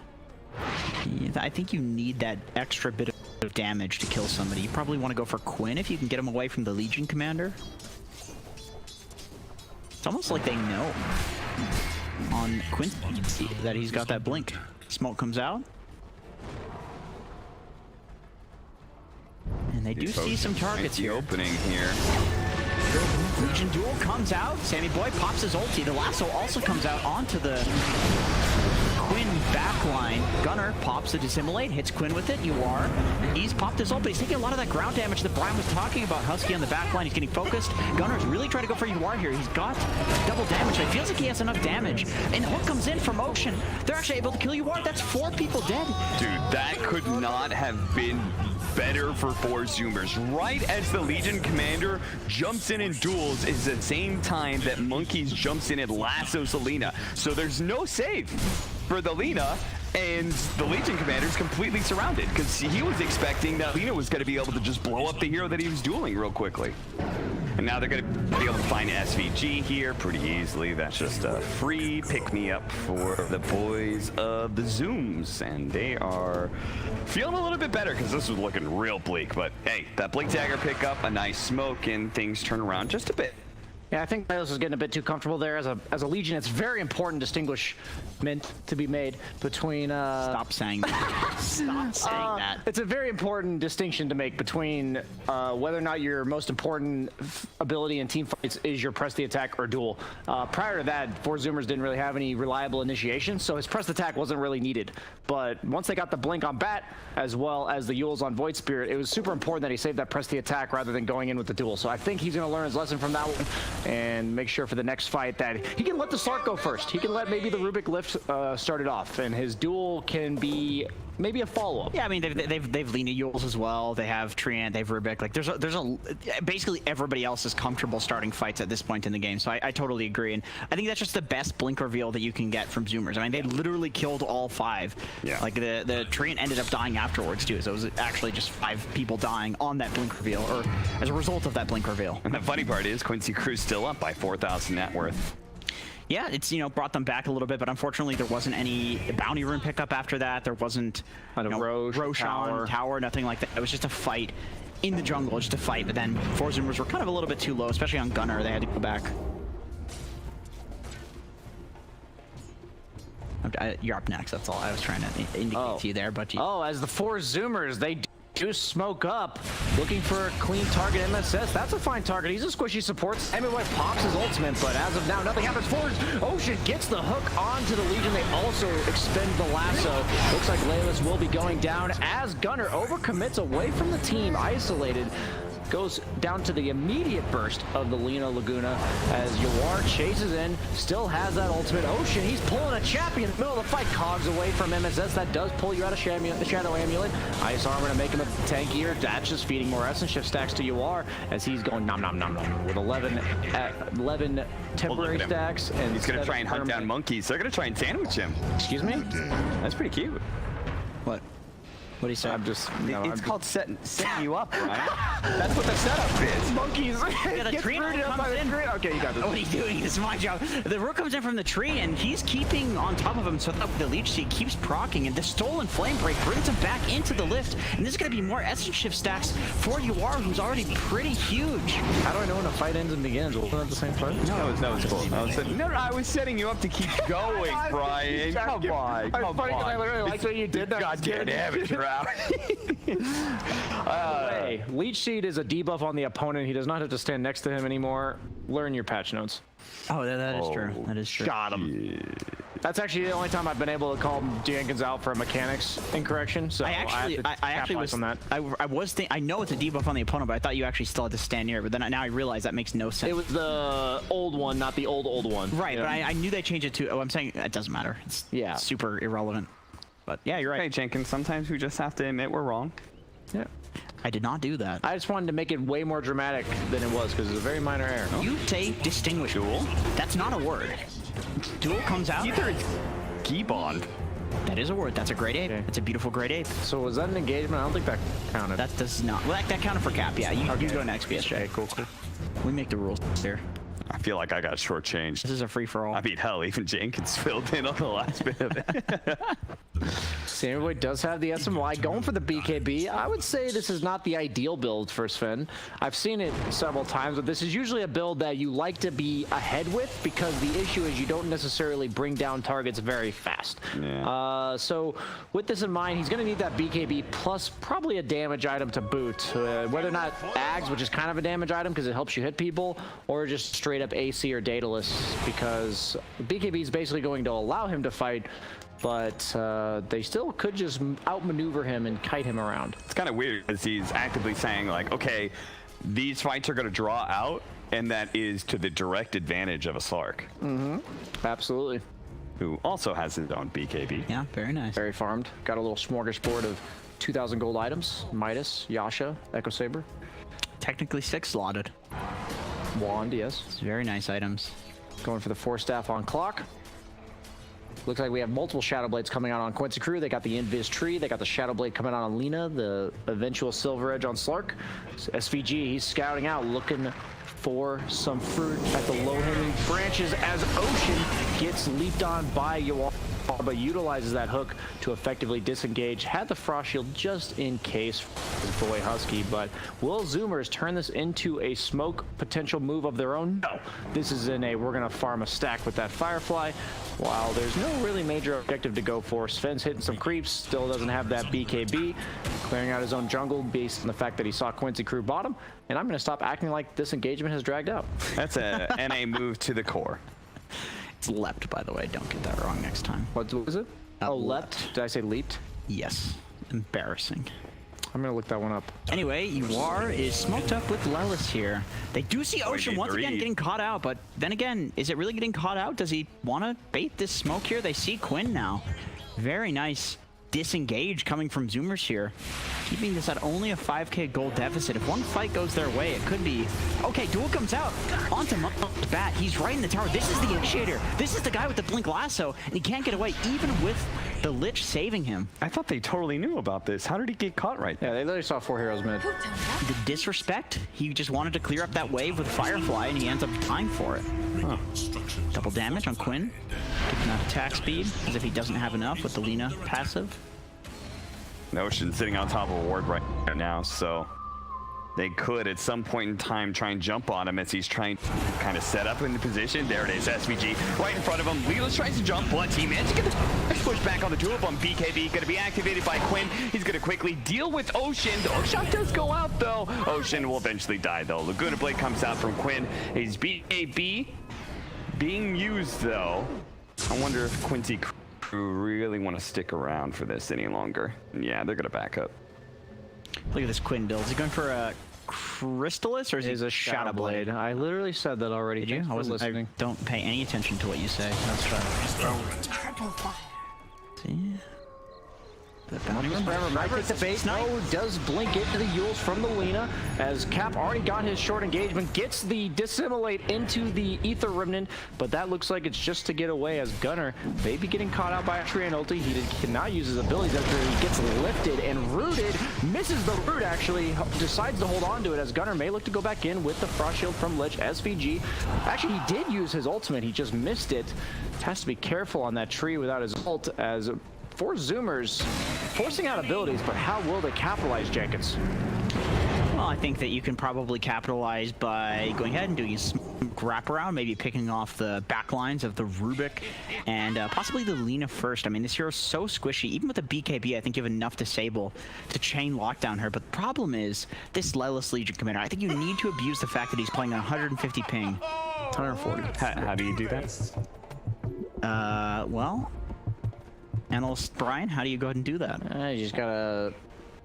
I think you need that extra bit of damage to kill somebody. You probably want to go for Quinn if you can get him away from the Legion Commander. It's almost like they know on Quincy that he's got that blink. Smoke comes out. And they do see some targets here. Opening here. Legion Duel comes out. Sammy Boy pops his ulti. The lasso also comes out onto the Quinn backline. Gunner pops the Dissimulate, hits Quinn with it. He's popped his ult, but he's taking a lot of that ground damage that Brian was talking about. Husky on the backline, he's getting focused. Gunner's really trying to go for here. He's got double damage. It feels like he has enough damage. And the hook comes in from Ocean. They're actually able to kill That's 4 people dead. Dude, that could not have been better for 4 Zoomers. Right as the Legion Commander jumps in and duels is the same time that Monkeys jumps in and lassos Lina. So there's no save for the Lina, and the Legion Commander is completely surrounded because he was expecting that Lina was going to be able to just blow up the hero that he was dueling real quickly. And now they're going to be able to find SVG here pretty easily. That's just a free pick-me-up for the boys of the Zooms. And they are feeling a little bit better because this was looking real bleak. But hey, that Blink Dagger pickup, a nice smoke, and things turn around just a bit. Yeah, I think Miles is getting a bit too comfortable there. As a Legion, it's very important distinguishment to be made between... Stop saying that. Stop saying that. It's a very important distinction to make between whether or not your most important ability in team fights is your press the attack or duel. Prior to that, Four Zoomers didn't really have any reliable initiation, so his press attack wasn't really needed. But once they got the blink on Bat, as well as the Yules on Void Spirit, it was super important that he saved that press the attack rather than going in with the duel. So I think he's going to learn his lesson from that one and make sure for the next fight that he can let the Slark go first. He can let maybe the Rubik lift start it off, and his duel can be maybe a follow-up. Yeah, I mean they've Lena Yules as well. They have Treant, they have Rubik. Like there's basically everybody else is comfortable starting fights at this point in the game. So I totally agree, and I think that's just the best blink reveal that you can get from Zoomers. I mean they literally killed all 5. Yeah. Like the Treant ended up dying afterwards too. So it was actually just 5 people dying on that blink reveal, or as a result of that blink reveal. And the funny part is Quincy Crew's still up by 4,000 net worth. Yeah, it's, you know, brought them back a little bit, but unfortunately there wasn't any bounty rune pickup after that. There wasn't Roshan, tower, nothing like that. It was just a fight in the jungle, just a fight, but then Four Zoomers were kind of a little bit too low, especially on Gunner. They had to go back. You're up next, that's all I was trying to indicate to you there, but as the Four Zoomers, they do smoke up, looking for a clean target MSS. That's a fine target. He's a squishy support. MY pops his ultimate, but as of now, nothing happens. Forward, Ocean gets the hook onto the Legion. They also expend the lasso. Looks like Laylis will be going down as Gunner overcommits away from the team, isolated. Goes down to the immediate burst of the Lena Laguna as Yawar chases in, still has that ultimate. Ocean, he's pulling a champion in the middle of the fight. Cogs away from MSS. That does pull you out of Shadow Amulet. Ice Armor to make him a tankier. That's just feeding more Essence Shift stacks to Yawar as he's going nom nom nom nom with 11 temporary stacks. And he's going to try and hunt down monkeys. They're going to try and sandwich him. Excuse me? That's pretty cute. What? What do you say? It's called setting you up, right? That's what the setup is. Monkeys. Yeah, the tree comes in. Okay, you got this. What are you doing? This is my job. The rook comes in from the tree, and he's keeping on top of him so that the Leech Seed keeps proccing, and the stolen Flame Break brings him back into the lift, and this is going to be more Essence Shift stacks for Yawar, who's already pretty huge. How do I know when a fight ends and begins? Wasn't that the same fight? No, that was cool. I was setting you up to keep going, Brian. Come on. I literally liked what you did. Goddamn amateur out. Leech Seed is a debuff on the opponent. He does not have to stand next to him anymore. Learn your patch notes. Oh, that is true. That is true. Got him. Yeah. That's actually the only time I've been able to call Jenkins out for a mechanics incorrection. So I know it's a debuff on the opponent, but I thought you actually still had to stand near. But then now I realize that makes no sense. It was the old one, not the old one. Right, but I knew they changed it to. Oh, I'm saying it doesn't matter. It's super irrelevant. But yeah, you're right. Hey, Jenkins, sometimes we just have to admit we're wrong. Yeah. I did not do that. I just wanted to make it way more dramatic than it was because it's a very minor error. You say distinguish. Duel? That's not a word. Duel comes out. Either it's key bond. That is a word. That's a great ape. Okay. That's a beautiful great ape. So was that an engagement? I don't think that counted. That does not. Well, that counted for cap. Yeah, you go next, BSJ. Okay, cool. We make the rules here. I feel like I got shortchanged. This is a free-for-all. I mean, hell, even Jenkins filled in on the last bit of it. Samuel does have the SMY going for the BKB. I would say this is not the ideal build for Sven. I've seen it several times, but this is usually a build that you like to be ahead with because the issue is you don't necessarily bring down targets very fast. Yeah. So with this in mind, he's going to need that BKB plus probably a damage item to boot. Whether or not Ags, which is kind of a damage item because it helps you hit people, or just straight up AC or Daedalus because BKB is basically going to allow him to fight, but they still could just outmaneuver him and kite him around. It's kind of weird because he's actively saying like, okay, these fights are going to draw out, and that is to the direct advantage of a Slark. Mm-hmm. Absolutely. Who also has his own BKB. Yeah, very nice. Very farmed. Got a little smorgasbord of 2,000 gold items. Midas, Yasha, Echo Saber. Technically 6 slotted. Wand, yes. It's very nice items. Going for the 4 staff on clock. Looks like we have multiple Shadow Blades coming out on Quincy Crew. They got the Invis Tree. They got the Shadow Blade coming out on Lena. The eventual Silver Edge on Slark. So SVG, he's scouting out, looking for some fruit at the low-hanging branches as Ocean gets leaped on by Yawar. but utilizes that hook to effectively disengage. Had the Frost Shield just in case for his boy Husky, but will Zoomers turn this into a smoke potential move of their own? No. This is in a, we're going to farm a stack with that Firefly. While there's no really major objective to go for, Sven's hitting some creeps, still doesn't have that BKB, clearing out his own jungle based on the fact that he saw Quincy crew bottom, and I'm going to stop acting like this engagement has dragged out. That's a NA move to the core. It's leapt, by the way. Don't get that wrong next time. What was it? Oh, leapt. Did I say leaped? Yes. Embarrassing. I'm going to look that one up. Anyway, Yuar is smoked up with Lelis here. They do see Ocean once again getting caught out, but then again, is it really getting caught out? Does he want to bait this smoke here? They see Quinn now. Very nice disengage coming from Zoomers here. Keeping this at only a 5k gold deficit. If one fight goes their way, it could be... Okay, Duel comes out. Onto bat. He's right in the tower. This is the initiator. This is the guy with the blink lasso, and he can't get away, even with the Lich saving him. I thought they totally knew about this. How did he get caught right there? Yeah, they literally saw 4 heroes mid. The disrespect, he just wanted to clear up that wave with Firefly, and he ends up dying for it. Huh. Double damage on Quinn. Getting that attack speed, as if he doesn't have enough with the Lina passive. Ocean sitting on top of a ward right now, so they could at some point in time try and jump on him as he's trying to kind of set up in the position. There it is, SVG right in front of him. Lelis tries to jump, but he managed to get the push back on the tulip on BKB. Going to be activated by Quinn. He's going to quickly deal with Ocean. The hook shot does go out though. Ocean will eventually die though. Laguna Blade comes out from Quinn. His BKB being used though. I wonder if Quincy crew really want to stick around for this any longer. Yeah, they're going to back up. Look at this Quinn build. Is he going for a Crystallis or is he a Shadow Blade? I literally said that already. Did you? I wasn't listening. I don't pay any attention to what you say. That's fine. See? Might take the bait. No, does blink into the Yules from the Lina as Cap already got his short engagement, gets the dissimulate into the Ether Remnant, but that looks like it's just to get away as Gunner may be getting caught out by a Treant ulti. He cannot use his abilities after he gets lifted and rooted, misses the root actually, decides to hold on to it as Gunner may look to go back in with the Frost Shield from Lich. SVG, actually he did use his ultimate, he just missed it. Has to be careful on that tree without his ult as for Zoomers, forcing out abilities, but how will they capitalize, Jenkins? Well, I think that you can probably capitalize by going ahead and doing a wraparound, maybe picking off the backlines of the Rubik and possibly the Lina first. I mean, this hero's so squishy. Even with the BKB, I think you have enough disable to chain lockdown her. But the problem is, this Lelis Legion Commander, I think you need to abuse the fact that he's playing on 150 ping. 140. How do you do that? Well... Analyst Brian, how do you go ahead and do that? You just gotta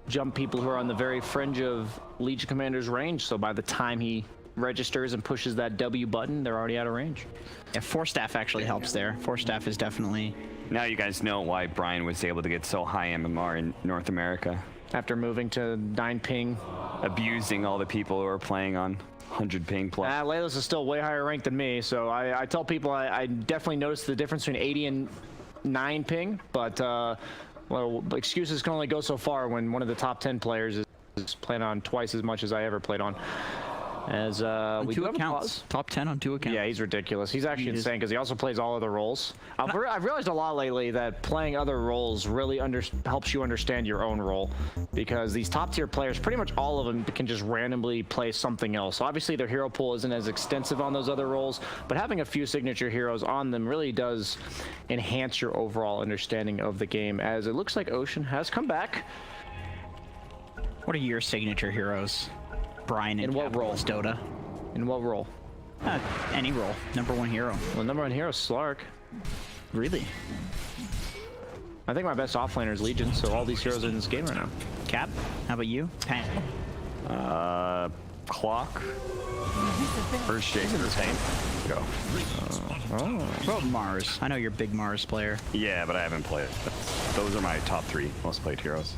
jump people who are on the very fringe of Legion Commander's range, so by the time he registers and pushes that W button, they're already out of range. Yeah, Force Staff actually helps there. Force Staff is definitely... Now you guys know why Brian was able to get so high MMR in North America. After moving to 9 ping. Abusing all the people who are playing on 100 ping plus. Layla's is still way higher ranked than me, so I tell people I definitely noticed the difference between 80 and 9 ping, but well, excuses can only go so far when one of the top 10 players is playing on twice as much as I ever played on. As we do have accounts. Top 10 on 2 accounts. Yeah, he's ridiculous. He's actually insane because he also plays all other roles. I've realized a lot lately that playing other roles really helps you understand your own role, because these top tier players, pretty much all of them can just randomly play something else. Obviously their hero pool isn't as extensive on those other roles, but having a few signature heroes on them really does enhance your overall understanding of the game, as it looks like Ocean has come back. What are your signature heroes? Brian in what role? Dota. In what role? Any role. #1 hero. Well, #1 hero is Slark. Really? I think my best offlaner is Legion, so all these heroes are in this game right now. Cap, how about you? Pan. Clock. First Jason the same. Go. What about Mars? I know you're a big Mars player. Yeah, but I haven't played. Those are my top 3 most played heroes.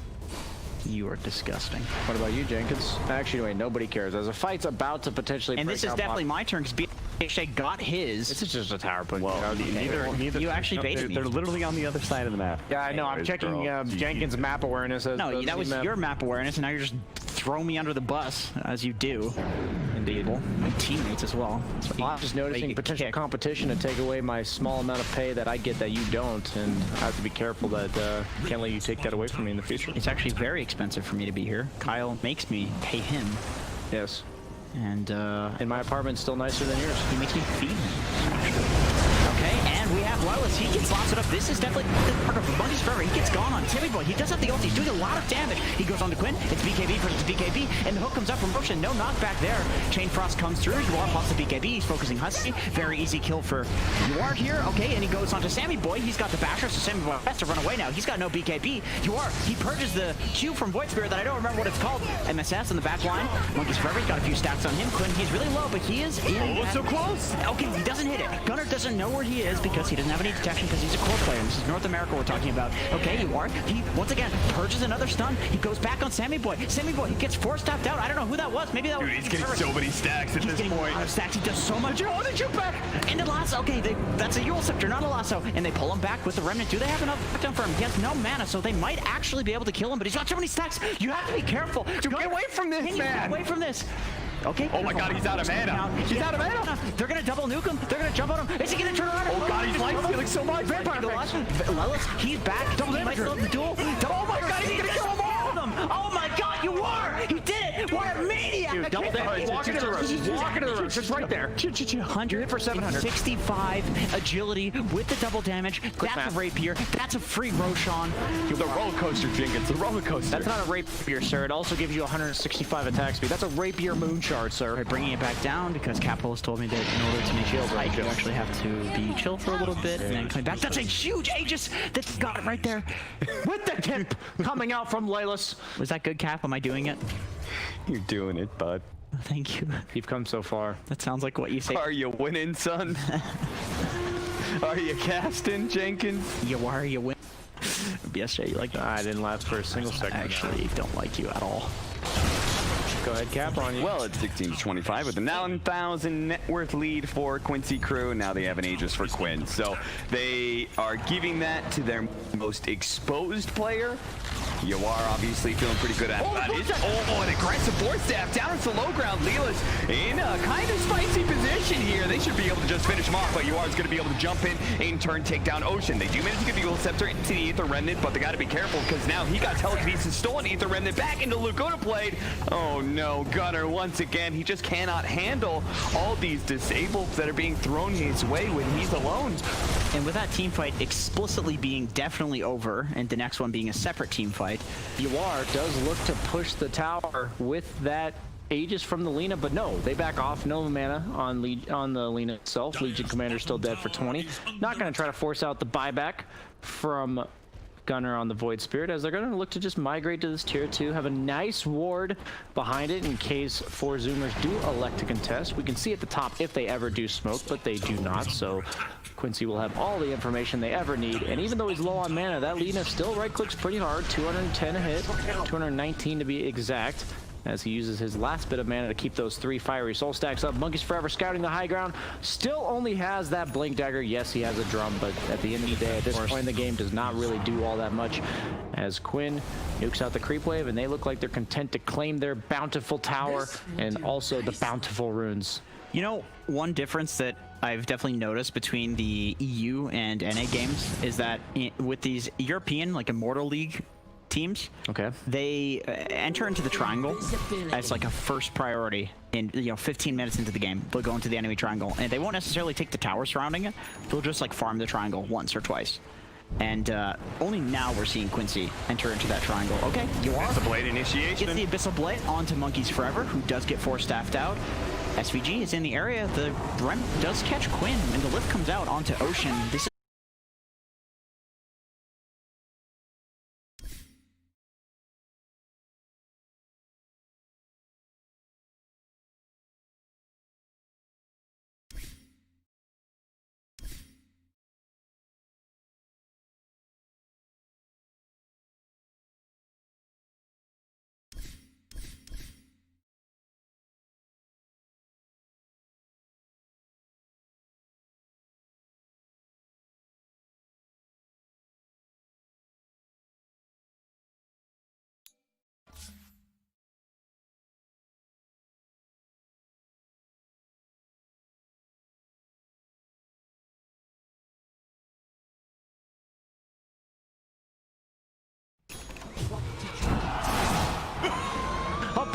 You are disgusting. What about you, Jenkins? Actually, wait, nobody cares. As a fight's about to potentially and this is definitely my turn, because BHA got his. This is just a tower punch. Well, neither you actually baited me. They're literally on the other side of the map. Yeah, I know. I'm checking Jenkins' map awareness. No, that was your map awareness, and now you're just throwing me under the bus, as you do. Indeed. And teammates as well. I'm just noticing potential competition to take away my small amount of pay that I get that you don't, and I have to be careful that can't let you take that away from me in the future. It's actually very expensive for me to be here. Kyle makes me pay him. Yes. And my apartment's still nicer than yours. he makes me feed him, actually. Okay, and we have Lilith. He gets lasted up. This is definitely part of Monkey's Forever. He gets gone on Timmy Boy. He does have the ult. He's doing a lot of damage. He goes on to Quinn. It's BKB versus BKB, and the hook comes up from Ocean. No knockback there. Chain Frost comes through. Yuar pops the BKB. He's focusing Husky. Very easy kill for Yuar here. Okay, and he goes on to Sammy Boy. He's got the basher, so Sammy Boy has to run away now. He's got no BKB. Yuar, he purges the Q from Void Spirit that I don't remember what it's called. MSS in the back line. Monkey's Forever. He's got a few stacks on him. Quinn, he's really low, but he is in. Oh, so close. Okay, he doesn't hit it. Gunnar doesn't know where he is because he doesn't have any detection because he's a core player. This is North America we're talking about. Okay, you are. He, once again, purges another stun. He goes back on Sammy Boy. Sammy Boy, he gets 4-stacked out. I don't know who that was. Maybe that was... Dude, he's getting so many stacks at this point. A lot of stacks. He does so much. Oh, they shoot back. And the lasso. Okay, that's a Yule Scepter, not a lasso. And they pull him back with the Remnant. Do they have enough knockdown for him? He has no mana, so they might actually be able to kill him, but he's got so many stacks. You have to be careful. Dude, get away from this, man. Get away from this. Okay. Oh my god, he's out of mana. He's out of mana. They're gonna double nuke him. They're gonna jump on him. Is he gonna turn around? Oh god, he's life stealing so much. Vampire Lilith, he's back. Double damage. The duel. Oh my god, he's gonna kill them all. Oh my god, you are! He did it! What a maniac! Dude, double damage. Walk into the room. Walk into the room. It's right there. 100 for 700. 65 agility with the double damage. That's math. a rapier. That's a free Roshan. The roller coaster, Jenkins. The roller coaster. That's not a rapier, sir. It also gives you 165 attack speed. That's a rapier moon shard, sir. Right, bringing it back down because Capitalist told me that in order to make you height, you actually have to be chill for a little bit and then coming back. That's a huge Aegis that's got it right there. With the tip coming out from Laylas. Was that good, Cap? Am I doing it? You're doing it, bud. Thank you. You've come so far. That sounds like what you say. Are you winning, son? Are you casting, Jenkins? You are, you win. BSJ, you like that? I didn't laugh for a single second. I actually don't like you at all. Go ahead, Cap, on you. Well, it's 16-25 with a 9,000 net worth lead for Quincy crew. Now they have an Aegis for Quinn. So they are giving that to their most exposed player. You are obviously feeling pretty good at that. Oh, an aggressive board staff down into low ground. Leela's in a kind of spicy position here. They should be able to just finish him off, but you are going to be able to jump in turn, take down Ocean. They do manage to get the Yule Scepter into the Aether Remnant, but they got to be careful because now he got telekinesis, stolen Aether Remnant back into Laguna played. Oh no, Gunnar once again. He just cannot handle all these disables that are being thrown his way when he's alone. And with that team fight explicitly being definitely over, and the next one being a separate team fight, Yuar does look to push the tower with that Aegis from the Lina, but no, they back off. No mana on the Lina itself. Legion Commander still dead for 20. Not going to try to force out the buyback from Gunnar on the Void Spirit, as they're going to look to just migrate to this tier 2, have a nice ward behind it in case 4 Zoomers do elect to contest. We can see at the top if they ever do smoke, but they do not, so Quincy will have all the information they ever need. And even though he's low on mana, that Lina still right-clicks pretty hard. 210 a hit, 219 to be exact, as he uses his last bit of mana to keep those 3 fiery soul stacks up. Monkey's Forever scouting the high ground. Still only has that blink dagger. Yes, he has a drum, but at the end of the day, at this point in the game, does not really do all that much. As Quinn nukes out the creep wave, and they look like they're content to claim their bountiful tower and also the bountiful runes. you know, one difference that I've definitely noticed between the EU and NA games is that with these European, like Immortal League teams, okay, they enter into the triangle as like a first priority. In 15 minutes into the game, they'll go into the enemy triangle, and they won't necessarily take the tower surrounding it. They'll just like farm the triangle once or twice. And only now we're seeing Quincy enter into that triangle. Okay, you are. Abyssal Blade initiation. Gets the Abyssal Blade onto Monkey's Forever, who does get 4-staffed out. SVG is in the area. The Rem does catch Quinn, and the lift comes out onto Ocean. This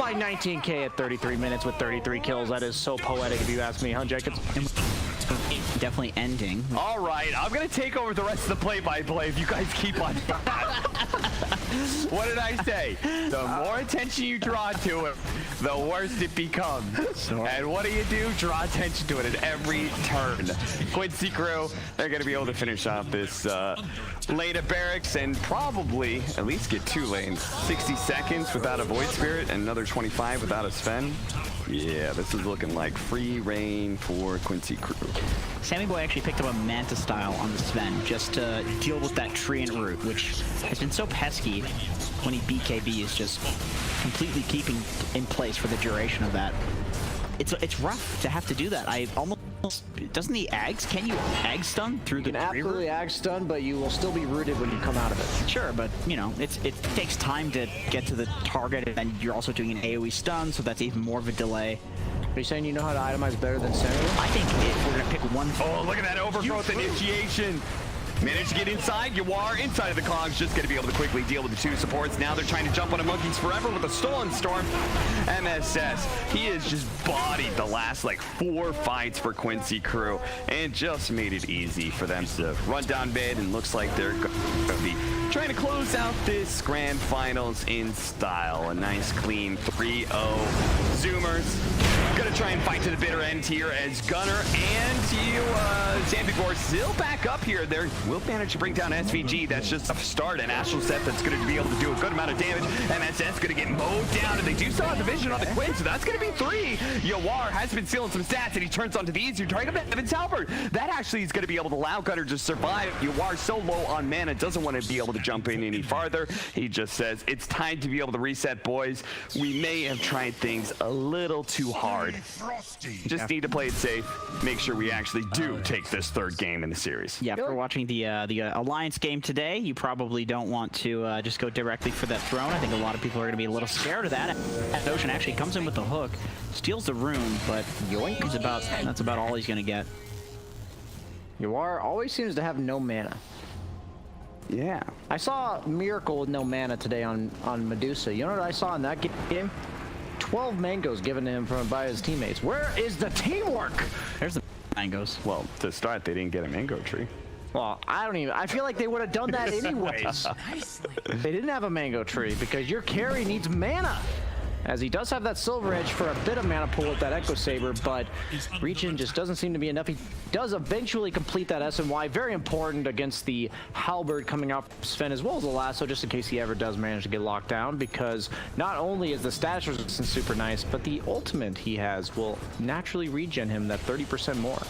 by 19K at 33 minutes with 33 kills. That is so poetic if you ask me, huh, Jenkins? Definitely ending. All right, I'm going to take over the rest of the play-by-play if you guys keep on What did I say? The more attention you draw to it, the worse it becomes. And what do? Draw attention to it at every turn. Quincy crew, they're going to be able to finish off this lane of barracks and probably at least get 2 lanes. 60 seconds without a Void Spirit and another 25 without a Sven. Yeah, this is looking like free reign for Quincy crew. Sammy Boy actually picked up a Manta style on the Sven just to deal with that treant root, which has been so pesky when he BKB is just completely keeping in place for the duration of that. It's rough to have to do that. I almost doesn't the Ags, can you Ag stun through the You can absolutely Ag stun, but you will still be rooted when you come out of it. Sure, but you know, it takes time to get to the target, and you're also doing an AoE stun, so that's even more of a delay. Are you saying you know how to itemize better than Samuel? I think if we're gonna pick one. Oh, look at that overgrowth initiation. Managed to get inside. Yawar inside of the cogs, just going to be able to quickly deal with the 2 supports. Now they're trying to jump on a Monkeys Forever with a Stolen Storm. MSS, he has just bodied the last like 4 fights for Quincy crew and just made it easy for them to run down mid, and looks like they're going to be trying to close out this grand finals in style. A nice clean 3-0 Zoomers. Gonna try and fight to the bitter end here as Gunner and Zambivor still back up here. They will manage to bring down SVG. That's just a start, an Astral Set that's going to be able to do a good amount of damage. MSS going to get mowed down, and they do still have the vision on the Quinn, so that's going to be 3. Yawar has been stealing some stats, and he turns onto the easier target, Evan Talbert. That actually is going to be able to allow Gunner to survive. Yawar so low on mana, doesn't want to be able to jump in any farther. He just says, it's time to be able to reset, boys. We may have tried things a little too hard. Just need to play it safe, make sure we actually do take this 3rd game in the series. Yeah, for watching the Alliance game today, you probably don't want to just go directly for that throne. I think a lot of people are going to be a little scared of that. Ocean actually comes in with the hook, steals the rune, but yoink, that's about all he's going to get. Yawar always seems to have no mana. Yeah. I saw Miracle with no mana today on Medusa. You know what I saw in that game? 12 mangoes given to him by his teammates. Where is the teamwork? There's the mangoes. Well, to start, they didn't get a mango tree. Well, I feel like they would have done that anyways. They didn't have a mango tree because your carry needs mana. As he does have that Silver Edge for a bit of mana pool with that Echo Saber, but Regen just doesn't seem to be enough. He does eventually complete that SNY. Very important against the Halberd coming out from Sven, as well as the Lasso, just in case he ever does manage to get locked down, because not only is the status resistance super nice, but the ultimate he has will naturally regen him that 30% more.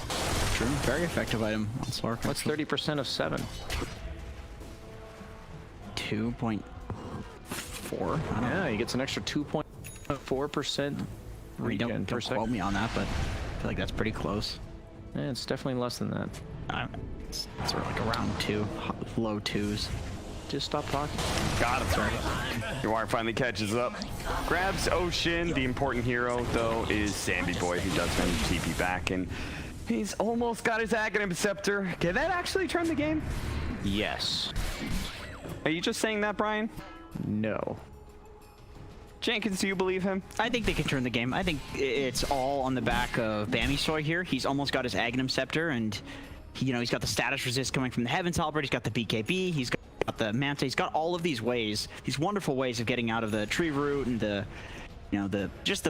True. Very effective item on Slark. What's 30% of 7? 2.4. Yeah, he gets an extra 2.4% regen per don't second. quote me on that, but I feel like that's pretty close. Yeah, it's definitely less than that. It's sort of like around 2, low 2s. Just stop talking. Got him. Sorry. Yawar finally catches up. Grabs Ocean. The important hero, though, is Sandy Boy, who does manage to TP back, and he's almost got his Aghanim Scepter. Can that actually turn the game? Yes. Are you just saying that, Brian? No. Jenkins, do you believe him? I think they can turn the game. I think it's all on the back of Bamisoy here. He's almost got his Aghanim Scepter, and he's got the status resist coming from the Heavens Halberd. He's got the BKB. He's got the Manta. He's got all of these ways, these wonderful ways of getting out of the tree root and the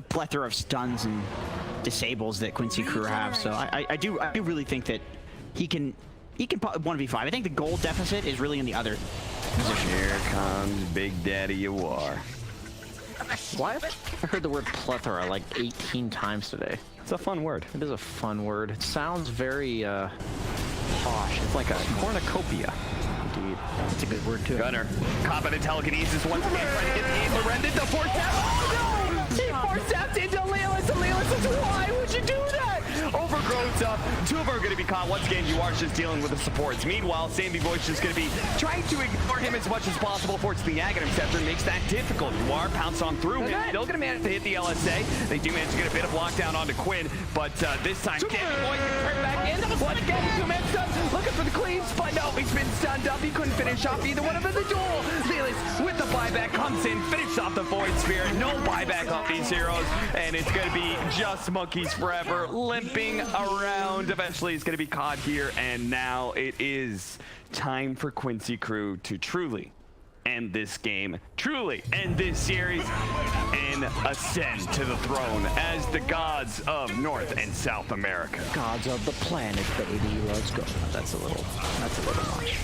plethora of stuns and disables that Quincy crew have. So I do really think that he can 1v5. I think the gold deficit is really in the other position. Here comes Big Daddy Yawar. Why have I heard the word plethora like 18 times today? It's a fun word. It is a fun word. It sounds very posh. It's like a cornucopia. Indeed. It's a good word too. Gunner, competent telekinesis once again trying to get the Lorendan to force out. Oh no! He forced out into Lelis. Lelis is why would you do that? Overgrowth's up. 2 of them are going to be caught. Once again, Yuar's just dealing with the supports. Meanwhile, Sandy Boy's just going to be trying to ignore him as much as possible. Fortunately, the Aghanim Scepter makes that difficult. Yuar pounce on through him. Still going to manage to hit the LSA. They do manage to get a bit of lockdown onto Quinn, but this time, Sandy Boy can turn back in. Once again, Zumet's looking for the cleaves, but no, he's been stunned up. He couldn't finish off either one of them in the duel. Lelis with the buyback comes in, finish off the Void Spirit. No buyback on these heroes, and it's going to be just Monkeys Forever limping around. Eventually, he's going to be caught here, and now it is time for Quincy Crew to truly end this game, truly end this series, and ascend to the throne as the gods of North and South America. Gods of the planet, baby, let's go. That's a little much.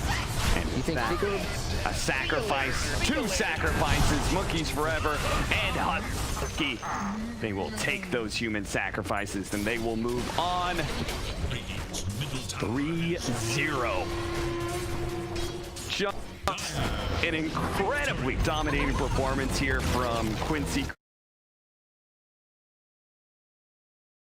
And You think bigger? a sacrifice, 2 sacrifices, Monkeys Forever and Husky. They will take those human sacrifices and they will move on 3-0. Just an incredibly dominating performance here from Quincy.